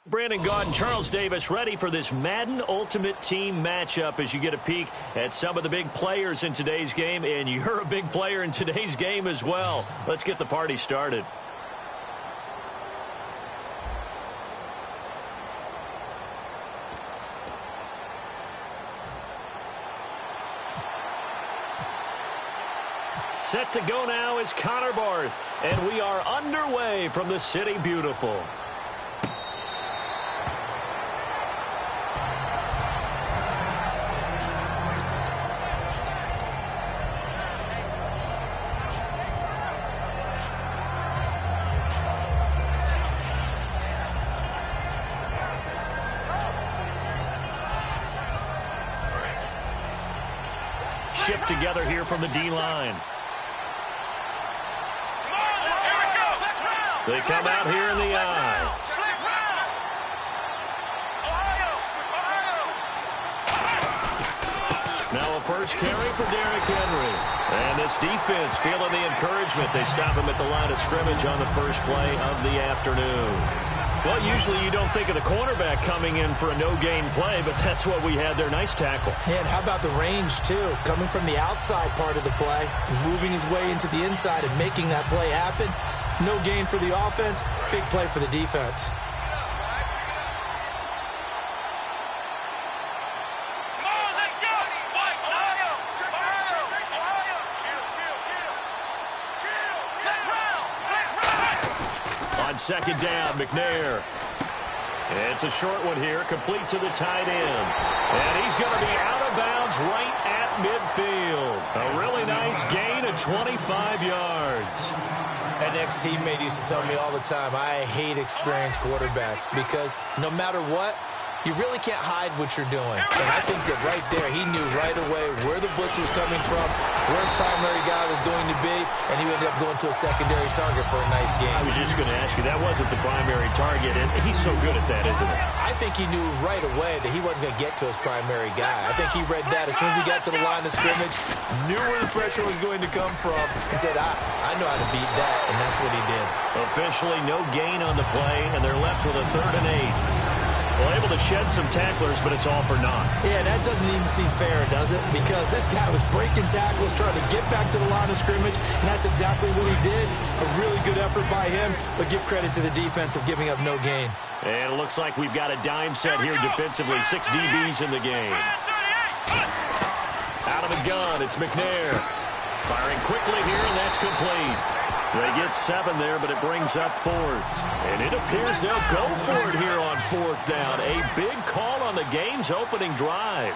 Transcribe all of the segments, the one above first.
Brandon Gaud and Charles Davis ready for this Madden Ultimate Team matchup as you get a peek at some of the big players in today's game, and you're a big player in today's game as well. Let's get the party started. Set to go now is Connor Barth, and we are underway from the City Beautiful. Shift together here from the D-line. They come out here in the eye. Now a first carry for Derrick Henry. And this defense feeling the encouragement. They stop him at the line of scrimmage on the first play of the afternoon. Well, usually you don't think of the cornerback coming in for a no-gain play, but that's what we had there. Nice tackle. Yeah, and how about the range, too? Coming from the outside part of the play, moving his way into the inside and making that play happen. No gain for the offense, big play for the defense. On second down, McNair. It's a short one here, complete to the tight end. And he's going to be out of bounds right at midfield. A really nice gain of 25 yards. An ex-teammate used to tell me all the time, I hate experienced quarterbacks because no matter what, you really can't hide what you're doing. And I think that right there, he knew right away where the blitz was coming from, where his primary guy was going to be, and he ended up going to a secondary target for a nice game. I was just going to ask you, that wasn't the primary target, and he's so good at that, isn't he? I think he knew right away that he wasn't going to get to his primary guy. I think he read that as soon as he got to the line of scrimmage, knew where the pressure was going to come from, and said, I know how to beat that, and that's what he did. Officially, no gain on the play, and they're left with a 3rd and 8. Well, able to shed some tacklers, but it's all for naught. Yeah, that doesn't even seem fair, does it? Because this guy was breaking tackles, trying to get back to the line of scrimmage, and that's exactly what he did. A really good effort by him, but give credit to the defense of giving up no gain. And it looks like we've got a dime set here defensively. 6 DBs in the game. Out of the gun, it's McNair. Firing quickly here, and that's complete. They get 7 there, but it brings up 4th. And it appears they'll go for it here on 4th down. A big call on the game's opening drive.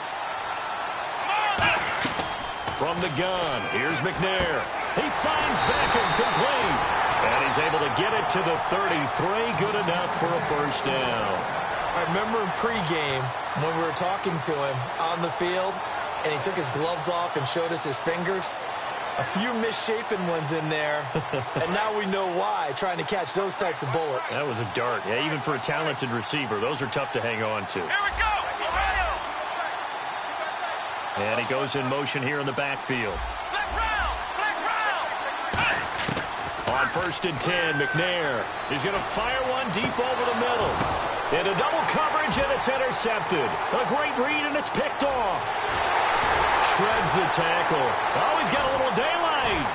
From the gun, here's McNair. He finds Beckham complete. And he's able to get it to the 33. Good enough for a first down. I remember in pregame when we were talking to him on the field, and he took his gloves off and showed us his fingers. A few misshapen ones in there, and now we know why, trying to catch those types of bullets. That was a dart. Yeah, even for a talented receiver, those are tough to hang on to. Here we go! Ohio! And he goes in motion here in the backfield. Flick round! On 1st and 10, McNair. He's going to fire one deep over the middle. Into double coverage, and it's intercepted. A great read, and it's picked off. Shreds the tackle. Oh, he's got a little daylight.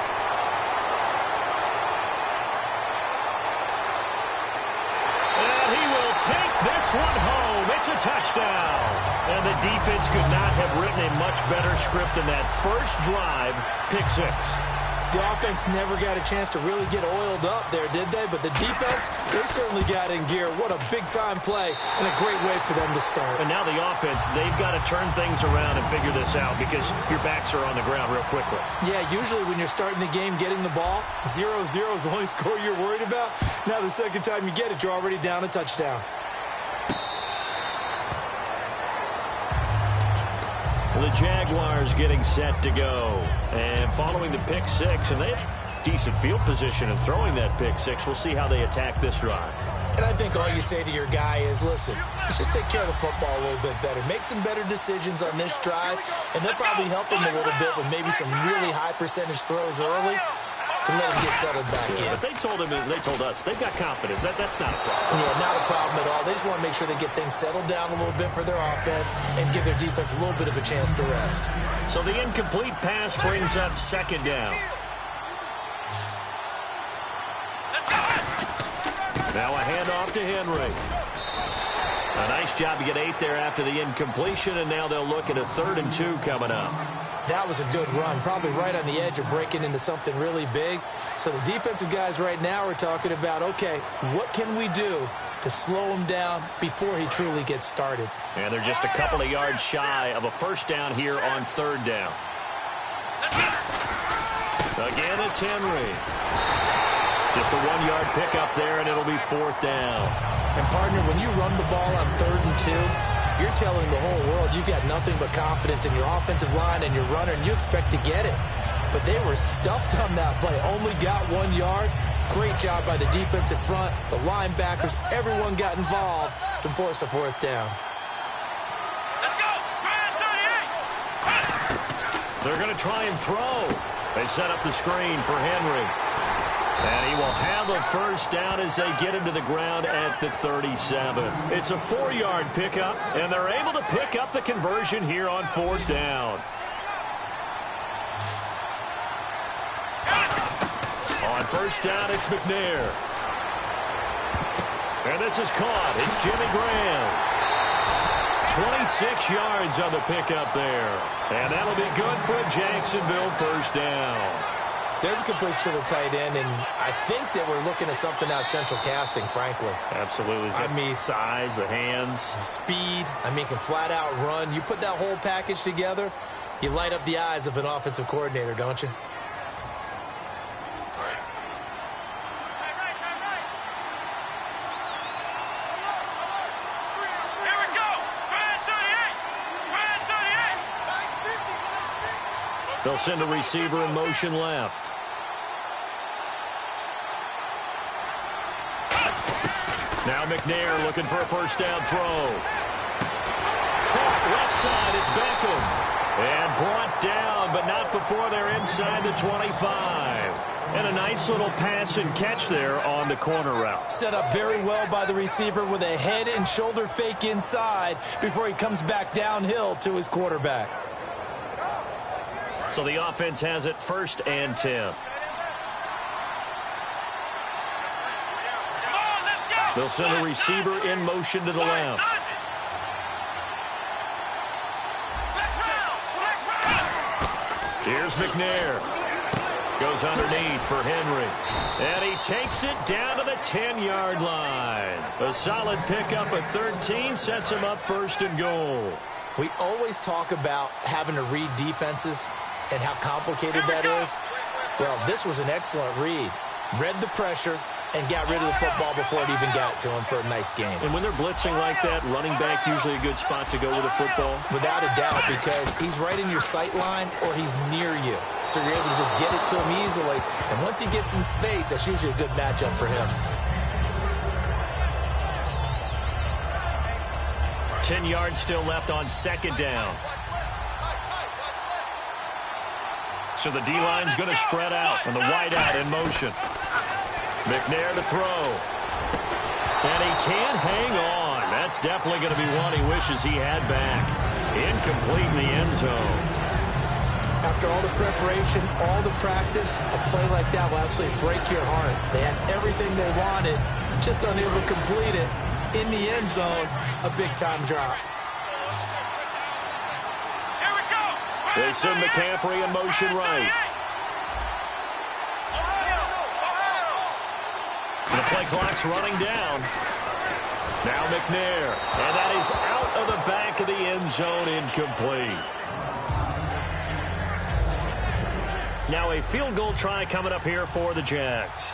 And he will take this one home. It's a touchdown. And the defense could not have written a much better script than that first drive, pick 6. The offense never got a chance to really get oiled up there, did they? But the defense, they certainly got in gear. What a big-time play and a great way for them to start. And now the offense, they've got to turn things around and figure this out because your backs are on the ground real quickly. Yeah, usually when you're starting the game getting the ball, 0-0 is the only score you're worried about. Now the second time you get it, you're already down a touchdown. The Jaguars getting set to go. And following the pick 6, and they have decent field position in throwing that pick 6. We'll see how they attack this drive. And I think all you say to your guy is, listen, let's just take care of the football a little bit better. Make some better decisions on this drive, and they'll probably help him a little bit with maybe some really high percentage throws early. to let him get settled back in. But they told us, they've got confidence. That's not a problem. Yeah, not a problem at all. They just want to make sure they get things settled down a little bit for their offense and give their defense a little bit of a chance to rest. So the incomplete pass brings up second down. Now a handoff to Henry. A nice job to get 8 there after the incompletion, and now they'll look at a 3rd and 2 coming up. That was a good run, probably right on the edge of breaking into something really big. So the defensive guys right now are talking about, okay, what can we do to slow him down before he truly gets started? And they're just a couple of yards shy of a first down here on 3rd down. Again, it's Henry. Just a 1-yard pickup there, and it'll be 4th down. And, partner, when you run the ball on 3rd and 2, you're telling the whole world you've got nothing but confidence in your offensive line and your runner, and you expect to get it. But they were stuffed on that play. Only got 1 yard. Great job by the defensive front. The linebackers, everyone got involved to force a 4th down. Let's go! They're going to try and throw. They set up the screen for Henry. And he will have a first down as they get him to the ground at the 37. It's a 4-yard pickup, and they're able to pick up the conversion here on 4th down. On first down, it's McNair. And this is caught. It's Jimmy Graham. 26 yards on the pickup there. And that'll be good for a Jacksonville first down. There's a completion to the tight end, and I think that we're looking at something out of central casting, frankly. Absolutely. I mean, size, the hands. Speed. I mean, can flat out run. You put that whole package together, you light up the eyes of an offensive coordinator, don't you? Here we go! 38! They'll send a receiver in motion left. Now McNair looking for a first down throw. Caught left side, it's Beckham. And brought down, but not before they're inside the 25. And a nice little pass and catch there on the corner route. Set up very well by the receiver with a head and shoulder fake inside before he comes back downhill to his quarterback. So the offense has it 1st and 10. They'll send a receiver in motion to the left. Here's McNair. Goes underneath for Henry. And he takes it down to the 10-yard line. A solid pickup of 13 sets him up 1st and goal. We always talk about having to read defenses and how complicated that is. Well, this was an excellent read. Read the pressure and got rid of the football before it even got to him for a nice game. And when they're blitzing like that, running back usually a good spot to go with a football? Without a doubt, because he's right in your sight line or he's near you. So you're able to just get it to him easily. And once he gets in space, that's usually a good matchup for him. 10 yards still left on 2nd down. So the D-line's going to spread out and the wideout in motion. McNair to throw. And he can't hang on. That's definitely going to be one he wishes he had back. Incomplete in the end zone. After all the preparation, all the practice, a play like that will absolutely break your heart. They had everything they wanted, just unable to complete it. In the end zone, a big-time drop. Here we go! They send McCaffrey in motion right. The play clock's running down. Now McNair. And that is out of the back of the end zone, incomplete. Now a field goal try coming up here for the Jags.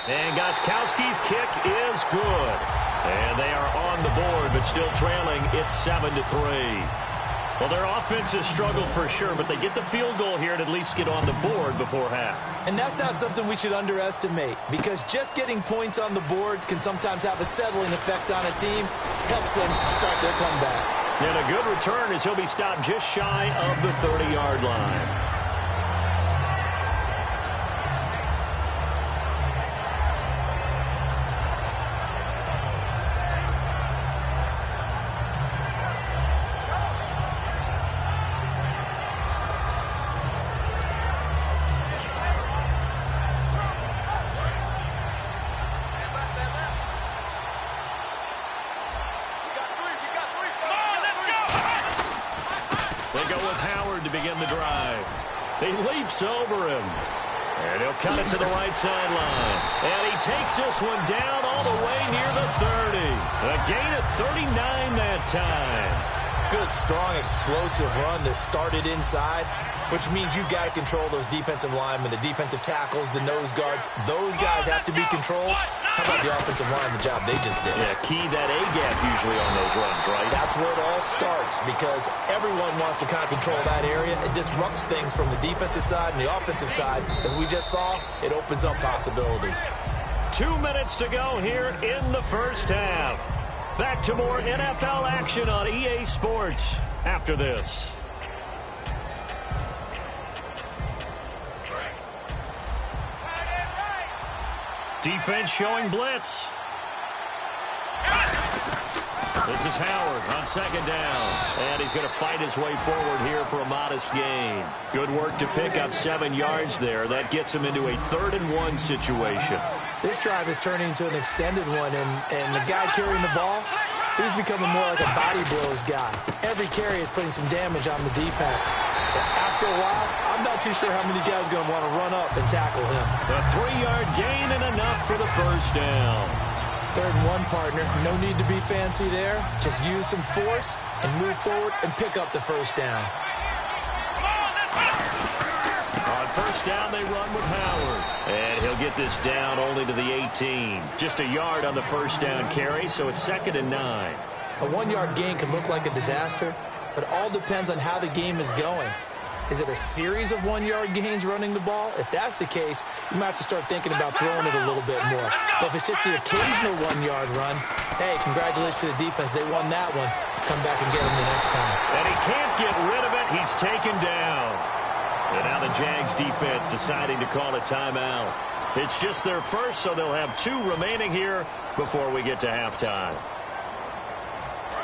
And Gostkowski's kick is good. And they are on the board, but still trailing. It's 7-3. Well, their offense has struggled for sure, but they get the field goal here and at least get on the board before half. And that's not something we should underestimate, because just getting points on the board can sometimes have a settling effect on a team. Helps them start their comeback. And a good return as he'll be stopped just shy of the 30-yard line. To begin the drive. He leaps over him. And he'll cut it to the right sideline. And he takes this one down all the way near the 30. A gain of 39 that time. Good, strong, explosive run that started inside, which means you've got to control those defensive linemen, the defensive tackles, the nose guards. Those guys have to be controlled. How about the offensive line, the job they just did? Yeah, key that A-gap usually on those runs, right? That's where it all starts because everyone wants to kind of control that area. It disrupts things from the defensive side and the offensive side. As we just saw, it opens up possibilities. 2 minutes to go here in the first half. Back to more NFL action on EA Sports after this. Defense showing blitz. This is Howard on second down. And he's going to fight his way forward here for a modest gain. Good work to pick up 7 yards there. That gets him into a 3rd-and-1 situation. This drive is turning into an extended one, and the guy carrying the ball, he's becoming more like a body blows guy. Every carry is putting some damage on the defense. So after a while, I'm not too sure how many guys are going to want to run up and tackle him. A 3-yard gain and enough for the first down. 3rd-and-1, partner. No need to be fancy there. Just use some force and move forward and pick up the first down. On first down, they run with Howard. And he'll get this down only to the 18. Just a yard on the first down carry, so it's 2nd and 9. A 1-yard gain can look like a disaster, but it all depends on how the game is going. Is it a series of 1-yard gains running the ball? If that's the case, you might have to start thinking about throwing it a little bit more. But if it's just the occasional 1-yard run, hey, congratulations to the defense. They won that one. Come back and get them the next time. And he can't get rid of it. He's taken down. And now the Jags defense deciding to call a timeout. It's just their first, so they'll have 2 remaining here before we get to halftime.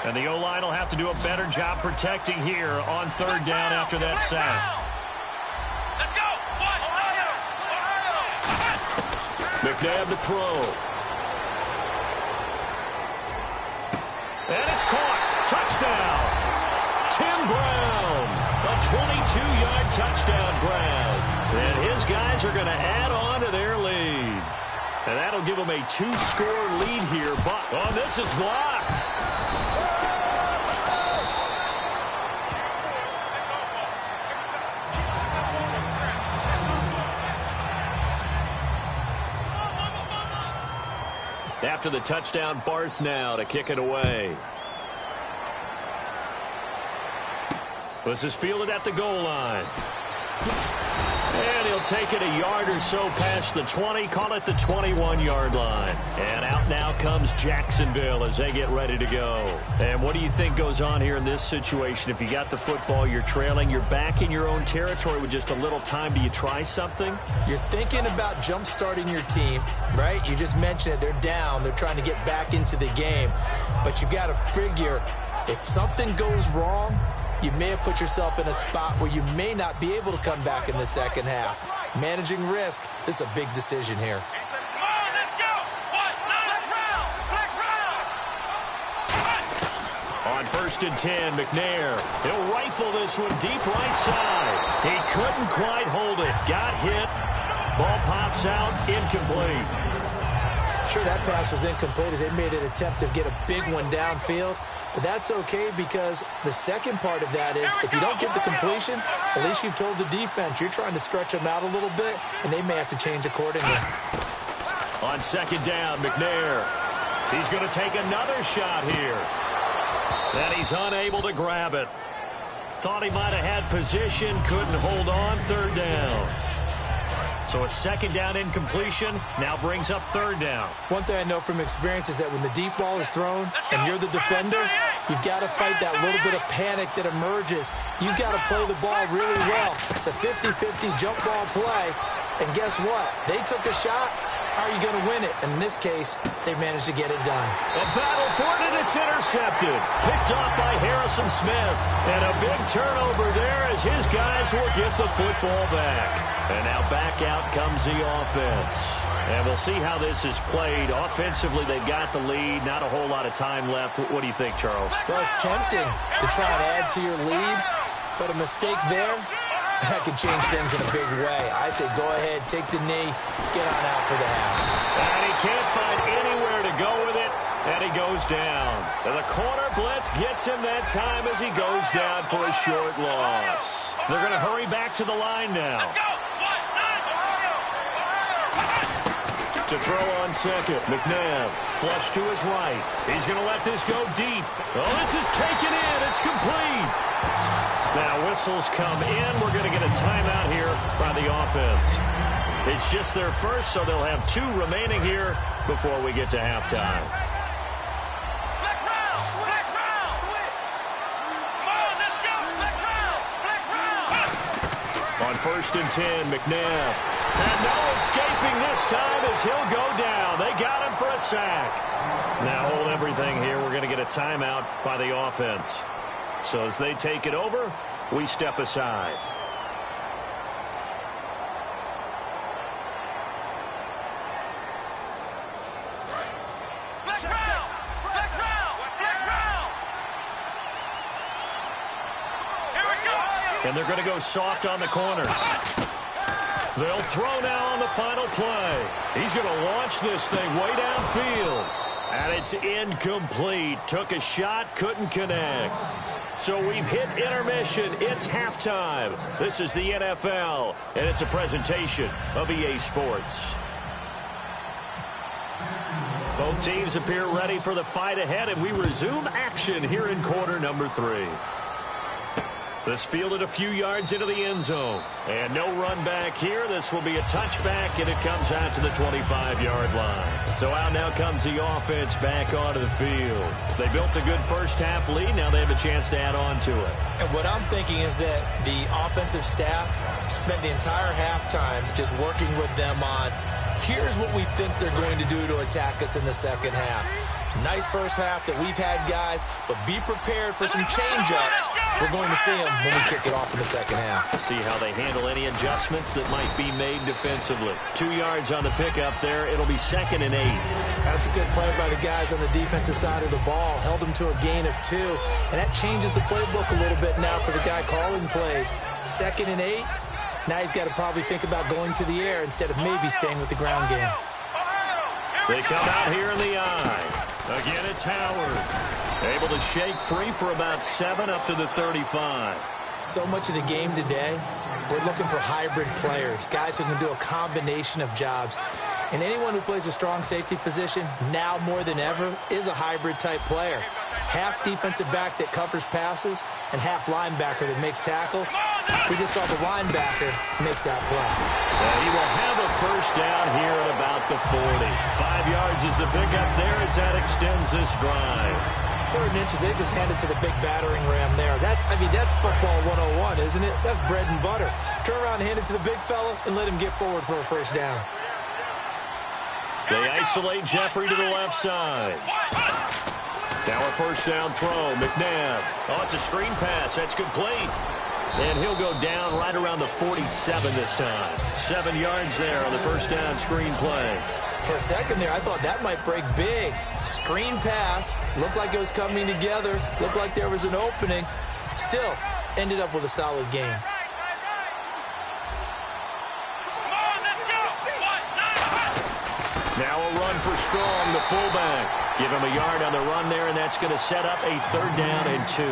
And the O-line will have to do a better job protecting here on 3rd down after that sack. Let's go! McNabb to throw. And it's caught. Touchdown. Tim Brown. A 22-yard touchdown, Brown. And his guys are going to add on to their lead. And that'll give them a 2-score lead here. But, oh, this is blocked. After the touchdown, Barth now to kick it away. This is fielded at the goal line. And he'll take it a yard or so past the 20, call it the 21-yard line. And out now comes Jacksonville as they get ready to go. And what do you think goes on here in this situation? If you got the football, you're trailing, you're back in your own territory with just a little time. Do you try something? You're thinking about jump-starting your team, right? You just mentioned it. They're down. They're trying to get back into the game. But you've got to figure if something goes wrong, you may have put yourself in a spot where you may not be able to come back in the second half. Managing risk, this is a big decision here. On 1st and 10, McNair. He'll rifle this one deep right side. He couldn't quite hold it. Got hit. Ball pops out. Incomplete. Sure, that pass was incomplete as they made an attempt to get a big one downfield. But that's okay because the second part of that is if you don't get the completion, at least you've told the defense you're trying to stretch them out a little bit, and they may have to change accordingly. On 2nd down, McNair. He's going to take another shot here. And he's unable to grab it. Thought he might have had position, couldn't hold on. 3rd down. So a 2nd down incompletion now brings up 3rd down. One thing I know from experience is that when the deep ball is thrown and you're the defender, You've got to fight that little bit of panic that emerges. You've got to play the ball really well. It's a 50-50 jump ball play. And guess what? They took a shot. How are you going to win it? And in this case, they managed to get it done. A battle for it, and it's intercepted. Picked off by Harrison Smith. And a big turnover there as his guys will get the football back. And now back out comes the offense. And we'll see how this is played. Offensively, they've got the lead. Not a whole lot of time left. What do you think, Charles? Well, it's tempting to try and add to your lead, but a mistake there, that could change things in a big way. I say go ahead, take the knee, get on out for the half. And he can't find anywhere to go with it, and he goes down. And the corner blitz gets him that time as he goes down for a short loss. They're going to hurry back to the line now. To throw on second, McNabb, flush to his right. He's going to let this go deep. Oh, this is taken in. It's complete. Now whistles come in. We're going to get a timeout here by the offense. It's just their first, so they'll have 2 remaining here before we get to halftime. On 1st and 10, McNabb. And no escaping this time as he'll go down. They got him for a sack. Now hold everything here. We're going to get a timeout by the offense. So as they take it over, we step aside. And they're going to go soft on the corners. They'll throw now on the final play. He's going to launch this thing way downfield. And it's incomplete. Took a shot, couldn't connect. So we've hit intermission. It's halftime. This is the NFL, and it's a presentation of EA Sports. Both teams appear ready for the fight ahead, and we resume action here in quarter number 3. This fielded a few yards into the end zone. And no run back here. This will be a touchback, and it comes out to the 25-yard line. So out now comes the offense back onto the field. They built a good first-half lead. Now they have a chance to add on to it. And what I'm thinking is that the offensive staff spent the entire halftime just working with them on, here's what we think they're going to do to attack us in the second half. Nice first half that we've had, guys, but be prepared for some change-ups. We're going to see them when we kick it off in the second half. See how they handle any adjustments that might be made defensively. 2 yards on the pickup there. It'll be 2nd and 8. That's a good play by the guys on the defensive side of the ball. Held them to a gain of 2, and that changes the playbook a little bit now for the guy calling plays. 2nd and 8. Now he's got to probably think about going to the air instead of maybe staying with the ground game. They come out here in the eye. Again, it's Howard. Able to shake free for about 7 up to the 35. So much of the game today, we're looking for hybrid players, guys who can do a combination of jobs. And anyone who plays a strong safety position, now more than ever, is a hybrid-type player. Half defensive back that covers passes and half linebacker that makes tackles. We just saw the linebacker make that play. He will have a first down here at about the 40. 5 yards is the pickup there as that extends this drive. 3rd and inches, they just handed to the big battering ram there. That's football 101, isn't it? That's bread and butter. Turn around and hand it to the big fella and let him get forward for a first down. They isolate Jeffrey to the left side. Now a first down throw, McNabb. Oh, it's a screen pass. That's complete. And he'll go down right around the 47 this time. 7 yards there on the first down screen play. For a second there, I thought that might break big. Screen pass. Looked like it was coming together. Looked like there was an opening. Still, ended up with a solid game. Now a run for Strong, the fullback. Give him a yard on the run there, and that's going to set up a 3rd down and 2.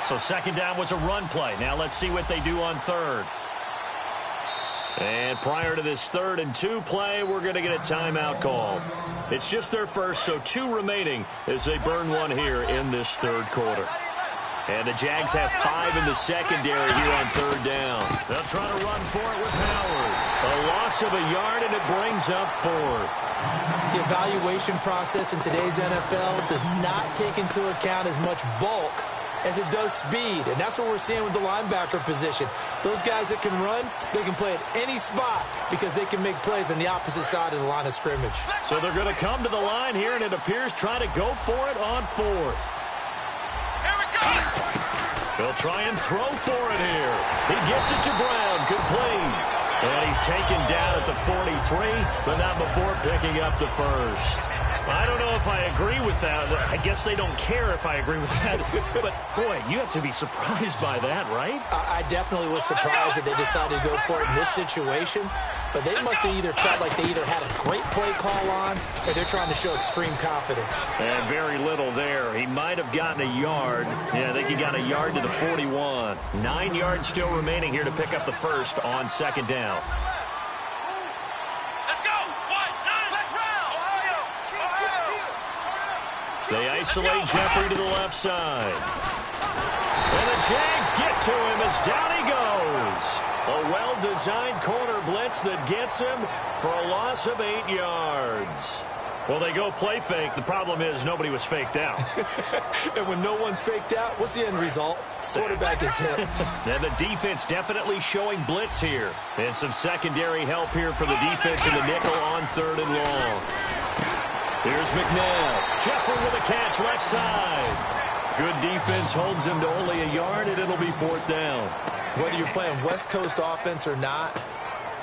So second down was a run play. Now let's see what they do on third. And prior to this 3rd and 2 play, we're going to get a timeout call. It's just their first, so 2 remaining as they burn one here in this 3rd quarter. And the Jags have 5 in the secondary here on 3rd down. They'll try to run for it with Howard. A loss of a yard, and it brings up 4th. The evaluation process in today's NFL does not take into account as much bulk as it does speed, and that's what we're seeing with the linebacker position. Those guys that can run, they can play at any spot because they can make plays on the opposite side of the line of scrimmage. So they're going to come to the line here, and it appears try to go for it on 4th. Here we go. They'll try and throw for it here. He gets it to Brown, complete. And he's taken down at the 43, but not before picking up the first. I don't know if I agree with that. I guess they don't care if I agree with that. But, boy, you have to be surprised by that, right? I definitely was surprised that they decided to go for it in this situation. But they must have either felt like they either had a great play call on or they're trying to show extreme confidence. And very little there. He might have gotten a yard. Yeah, I think he got a yard to the 41. 9 yards still remaining here to pick up the first on second down. They isolate Jeffrey to the left side. And the Jags get to him as down he goes. A well-designed corner blitz that gets him for a loss of 8 yards. Well, they go play fake. The problem is nobody was faked out. And when no one's faked out, what's the end result? Quarterback gets hit. And the defense definitely showing blitz here. And some secondary help here for the defense in the nickel on 3rd and long. Here's McNabb. Jeffrey with a catch left side. Good defense holds him to only a yard, and it'll be 4th down. Whether you're playing West Coast offense or not,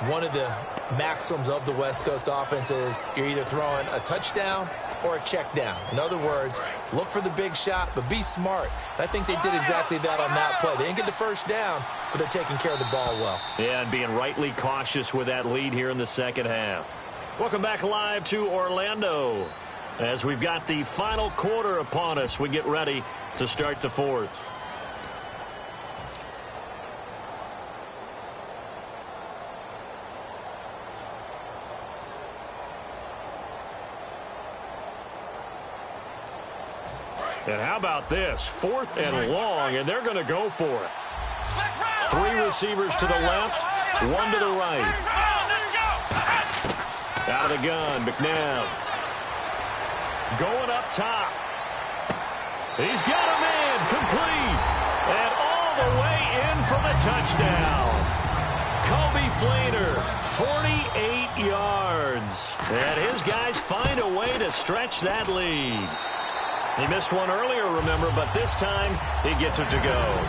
one of the maxims of the West Coast offense is you're either throwing a touchdown or a check down. In other words, look for the big shot, but be smart. And I think they did exactly that on that play. They didn't get the first down, but they're taking care of the ball well. Yeah, and being rightly cautious with that lead here in the second half. Welcome back live to Orlando. As we've got the final quarter upon us, we get ready to start the 4th. And how about this? 4th and long, and they're going to go for it. 3 receivers to the left, 1 to the right. Out of the gun, McNabb. Going up top. He's got a man, complete. And all the way in for the touchdown. Kobe Fleener, 48 yards. And his guys find a way to stretch that lead. He missed one earlier, remember, but this time he gets it to go.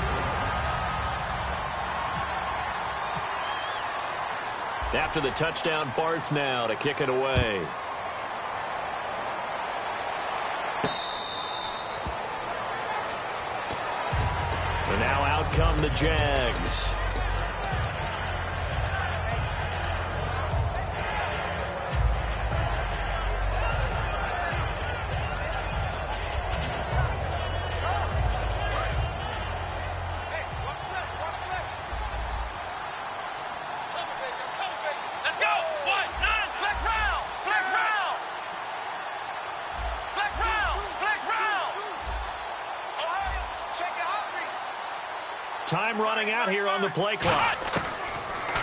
After the touchdown, Barth now to kick it away. And now out come the Jags. Time running out here on the play clock.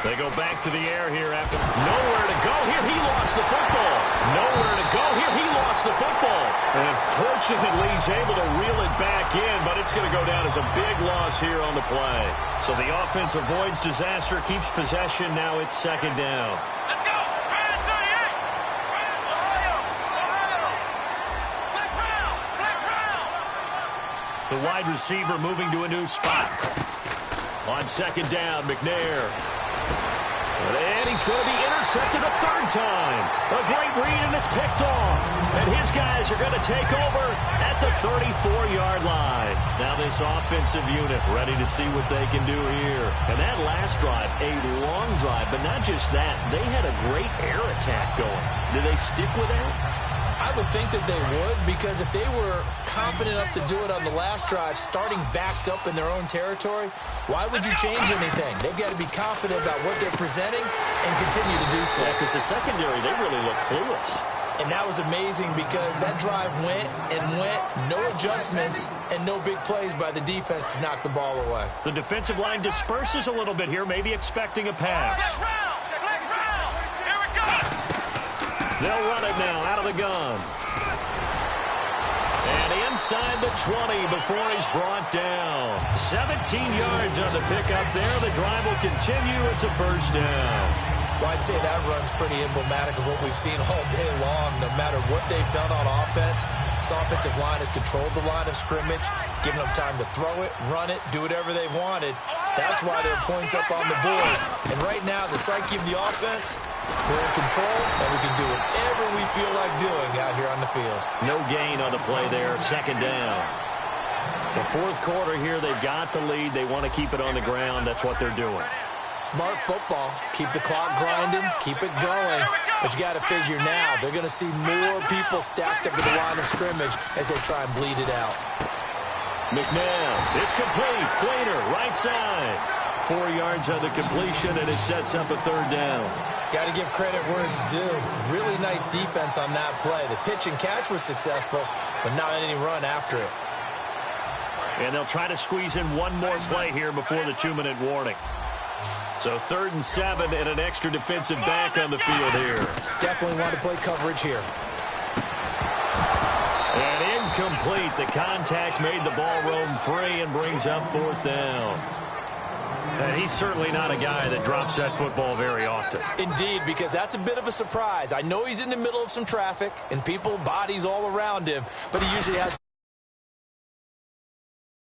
They go back to the air here after. Nowhere to go here. He lost the football. Nowhere to go here. He lost the football. And fortunately, he's able to reel it back in, but it's going to go down as a big loss here on the play. So the offense avoids disaster, keeps possession. Now it's second down. Let's go. Brand 38. Ohio. Flex round. Flex round. The wide receiver moving to a new spot. On second down, McNair. And he's going to be intercepted a 3rd time. A great read, and it's picked off. And his guys are going to take over at the 34-yard line. Now this offensive unit ready to see what they can do here. And that last drive, a long drive, but not just that. They had a great air attack going. Do they stick with that? I would think that they would, because if they were confident enough to do it on the last drive, starting backed up in their own territory, why would you change anything? They've got to be confident about what they're presenting and continue to do so. Yeah, because the secondary, they really look clueless. And that was amazing because that drive went and went, no adjustments, and no big plays by the defense to knock the ball away. The defensive line disperses a little bit here, maybe expecting a pass. Here we go. They'll run it now out of the gun. And inside the 20 before he's brought down. 17 yards on the pickup there. The drive will continue. It's a first down. Well, I'd say that run's pretty emblematic of what we've seen all day long. No matter what they've done on offense, this offensive line has controlled the line of scrimmage, given them time to throw it, run it, do whatever they wanted. That's why there are points up on the board. And right now, the psyche of the offense, we're in control, and we can do whatever we feel like doing out here on the field. No gain on the play there, second down. The fourth quarter here, they've got the lead. They want to keep it on the ground. That's what they're doing. Smart football. Keep the clock grinding, keep it going. But you got to figure now, they're going to see more people stacked up at the line of scrimmage as they try and bleed it out. McNabb, it's complete. Flater, right side. 4 yards on the completion, and it sets up a third down. Got to give credit where it's due. Really nice defense on that play. The pitch and catch was successful, but not any run after it. And they'll try to squeeze in one more play here before the 2-minute warning. So 3rd and 7 and an extra defensive back on the field here. Definitely want to play coverage here. And incomplete. The contact made the ball roam free and brings up 4th down. And he's certainly not a guy that drops that football very often. Indeed, because that's a bit of a surprise. I know he's in the middle of some traffic and people, bodies all around him, but he usually has